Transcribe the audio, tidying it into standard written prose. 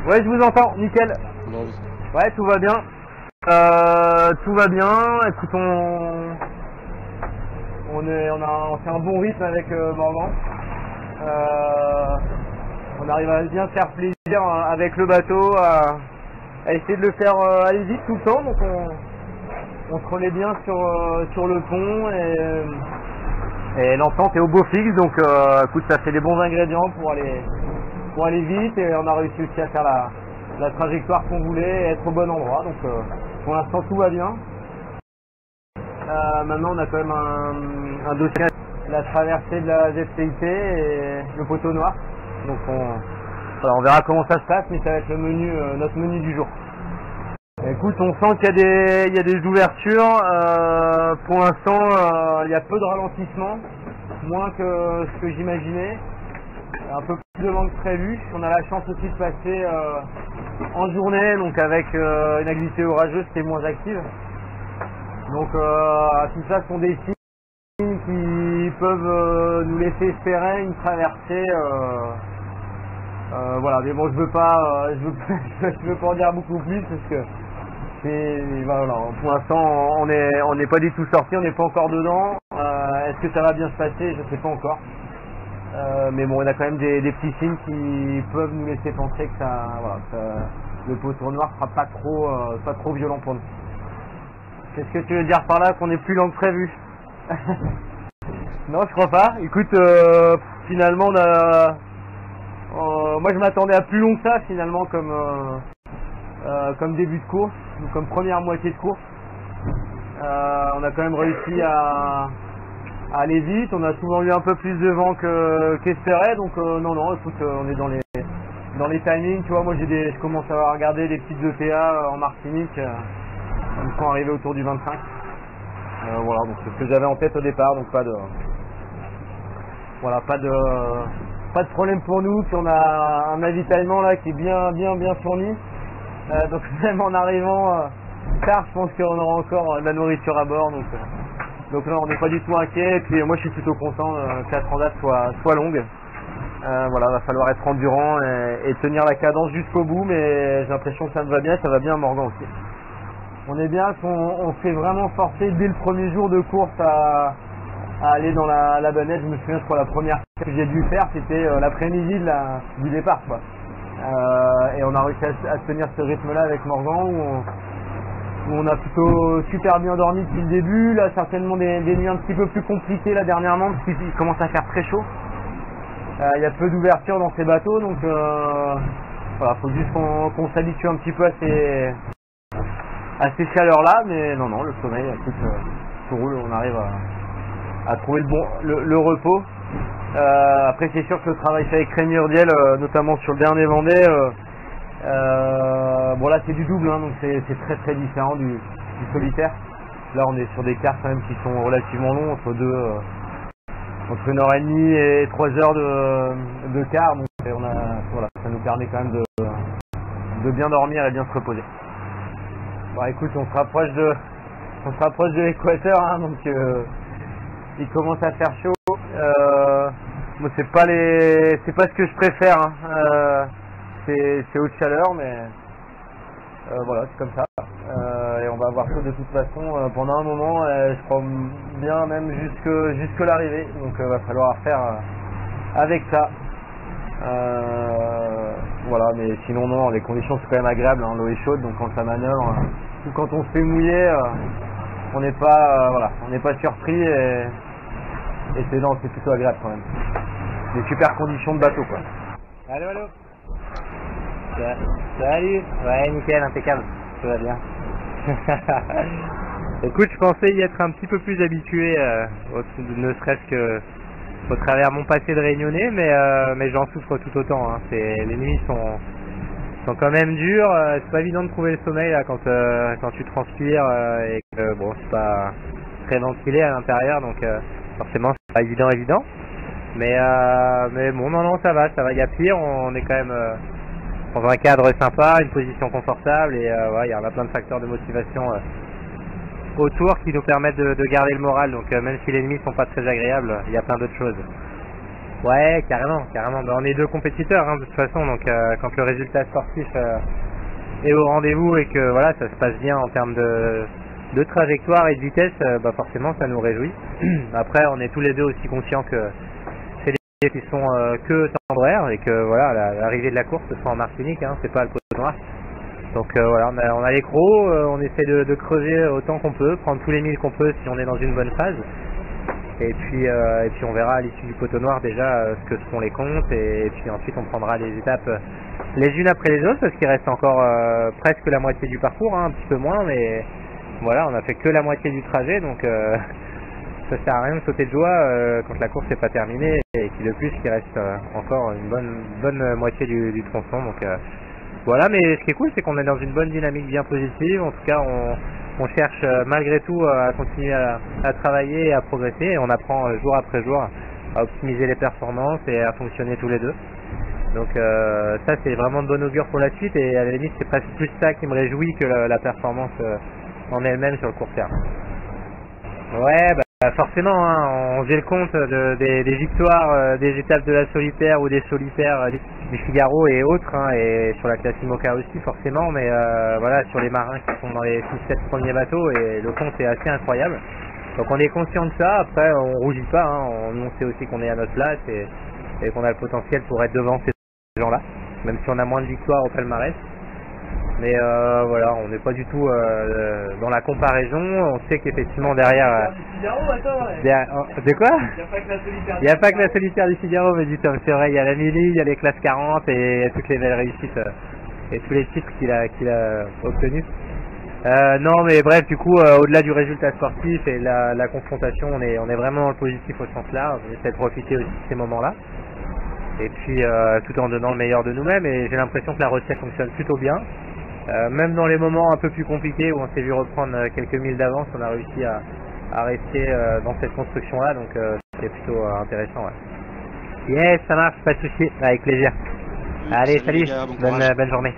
Ouais, je vous entends, nickel. Bon. Ouais, tout va bien. Tout va bien. Écoute, on fait un bon rythme avec Morgan. On arrive à bien faire plaisir avec le bateau, à essayer de le faire aller vite tout le temps. Donc on se relaie bien sur le pont et l'entente est au beau fixe. Donc écoute, ça fait des bons ingrédients pour aller vite, et on a réussi aussi à faire la trajectoire qu'on voulait et être au bon endroit. Donc pour l'instant tout va bien. Maintenant on a quand même un dossier, la traversée de la ZCIT et le poteau noir. Donc on verra comment ça se passe, mais ça va être le menu, notre menu du jour. Écoute, on sent qu'il y a des ouvertures. Pour l'instant il y a peu de ralentissement, moins que ce que j'imaginais. Un peu plus de vent que prévu. On a la chance aussi de passer en journée, donc avec une activité orageuse qui est moins active. Donc tout ça sont des signes qui peuvent nous laisser espérer une traversée. Voilà, mais bon, je veux pas en dire beaucoup plus parce que voilà, pour l'instant on n'est pas du tout sorti, on n'est pas encore dedans. Est-ce que ça va bien se passer? Je sais pas encore. Mais bon, on a quand même des petits signes qui peuvent nous laisser penser que le poteau noir sera pas trop violent pour nous. Qu'est-ce que tu veux dire par là, qu'on est plus lent que prévu? Non, je crois pas. Écoute, finalement moi je m'attendais à plus long que ça finalement comme début de course, ou comme première moitié de course. On a quand même réussi à aller vite, on a souvent eu un peu plus de vent qu'espéré, donc non, écoute, on est dans les timings, tu vois. Moi je commence à regarder des petites ETA en Martinique, ils sont arrivés autour du 25. Voilà, donc c'est ce que j'avais en tête au départ, donc pas de problème pour nous. Puis on a un avitaillement là qui est bien fourni, donc même en arrivant tard, je pense qu'on aura encore de la nourriture à bord, donc là on n'est pas du tout inquiet. Et puis moi je suis plutôt content que la transat soit longue. Voilà, va falloir être endurant et tenir la cadence jusqu'au bout, mais j'ai l'impression que ça me va bien, ça va bien à Morgan aussi. On est bien qu'on s'est vraiment forcé dès le premier jour de course à aller dans la bannette. Je me souviens, je crois, la première que j'ai dû faire, c'était l'après-midi du départ, quoi. Et on a réussi à tenir ce rythme-là avec Morgan, où on a plutôt super bien dormi depuis le début. Là, certainement des nuits un petit peu plus compliquées là dernièrement, parce qu'il commence à faire très chaud. Il y a peu d'ouverture dans ces bateaux, donc voilà, faut juste qu'on s'habitue un petit peu à ces chaleurs-là, mais non, le sommeil, écoute, tout roule, on arrive à trouver le repos. Après, c'est sûr que le travail fait avec Rémi Urdiel, notamment sur le dernier Vendée, bon là c'est du double, hein, donc c'est très très différent du solitaire. Là on est sur des quarts quand même qui sont relativement longs, entre 1h30 et 3 heures de quart, donc voilà, ça nous permet quand même de bien dormir et bien se reposer. Bon écoute, on se rapproche de l'équateur, hein, donc il commence à faire chaud. Moi c'est pas ce que je préfère, hein. C'est haute chaleur, mais voilà, c'est comme ça. Et on va avoir chaud de toute façon pendant un moment, je crois bien même jusque l'arrivée, donc va falloir faire avec ça. Voilà, mais sinon non, les conditions sont quand même agréables, hein. L'eau est chaude, donc quand ça manœuvre, ou quand on se fait mouiller, on n'est pas surpris, et c'est plutôt agréable quand même. Des super conditions de bateau, quoi. Allô. Salut. Ouais, nickel, impeccable. Tout va bien. Écoute, je pensais y être un petit peu plus habitué, ne serait-ce que au travers mon passé de réunionnais, mais j'en souffre tout autant, hein. Les nuits sont quand même dures. C'est pas évident de trouver le sommeil là quand tu transpires, et que bon, c'est pas très ventilé à l'intérieur, donc forcément c'est pas évident. Mais bon, non, ça va, il y a pire. On est quand même dans un cadre sympa, une position confortable, et ouais, il y en a plein de facteurs de motivation autour qui nous permettent de garder le moral. Donc même si les nuits sont pas très agréables, il y a plein d'autres choses. Ouais, carrément, carrément. Ben, on est deux compétiteurs hein, de toute façon, donc quand le résultat sportif est au rendez-vous et que voilà, ça se passe bien en termes de trajectoire et de vitesse, bah forcément ça nous réjouit. Après, on est tous les deux aussi conscients que c'est des qui sont que temporaires et que voilà, l'arrivée de la course ce sera en Martinique, hein, c'est pas le Poteau Noir. Donc voilà, on a les crocs, on essaie de creuser autant qu'on peut, prendre tous les milles qu'on peut si on est dans une bonne phase. Et puis on verra à l'issue du Poteau Noir déjà ce que seront les comptes et puis ensuite on prendra les étapes les unes après les autres parce qu'il reste encore presque la moitié du parcours, hein, un petit peu moins, mais voilà, on a fait que la moitié du trajet donc ça sert à rien de sauter de joie quand la course n'est pas terminée et qu'il de plus qu'il reste encore une bonne moitié du tronçon. Donc voilà, mais ce qui est cool c'est qu'on est dans une bonne dynamique bien positive. En tout cas on cherche malgré tout à continuer à travailler et à progresser et on apprend jour après jour à optimiser les performances et à fonctionner tous les deux. Donc ça c'est vraiment de bon augure pour la suite et à la limite c'est presque plus ça qui me réjouit que la performance en elle-même sur le court terme. Ouais, bah forcément, hein, on faisait le compte des victoires des étapes de la solitaire ou des solitaires du Figaro et autres, hein, et sur la classe IMOCA aussi forcément, mais voilà, sur les marins qui sont dans les 6-7 premiers bateaux, et le compte est assez incroyable. Donc on est conscient de ça, après on rougit pas, hein, on sait aussi qu'on est à notre place et qu'on a le potentiel pour être devant ces gens-là, même si on a moins de victoires au palmarès. Mais voilà, on n'est pas du tout dans la comparaison. On sait qu'effectivement derrière... De quoi? Il n'y a pas que la solitaire du Figaro, me dit Tom. C'est vrai, il y a la Mili, il y a les classes 40 et toutes les belles réussites et tous les titres qu'il a obtenus. Non, mais bref, du coup, au-delà du résultat sportif et la confrontation, on est vraiment dans le positif au sens large. On essaie de profiter aussi de ces moments-là. Et puis, tout en donnant le meilleur de nous-mêmes. Et j'ai l'impression que la recette fonctionne plutôt bien. Même dans les moments un peu plus compliqués où on s'est vu reprendre quelques milles d'avance, on a réussi à rester dans cette construction là, donc c'est plutôt intéressant. Ouais. Yes, ça marche, pas de souci, avec plaisir. Allez, salut, bonne journée.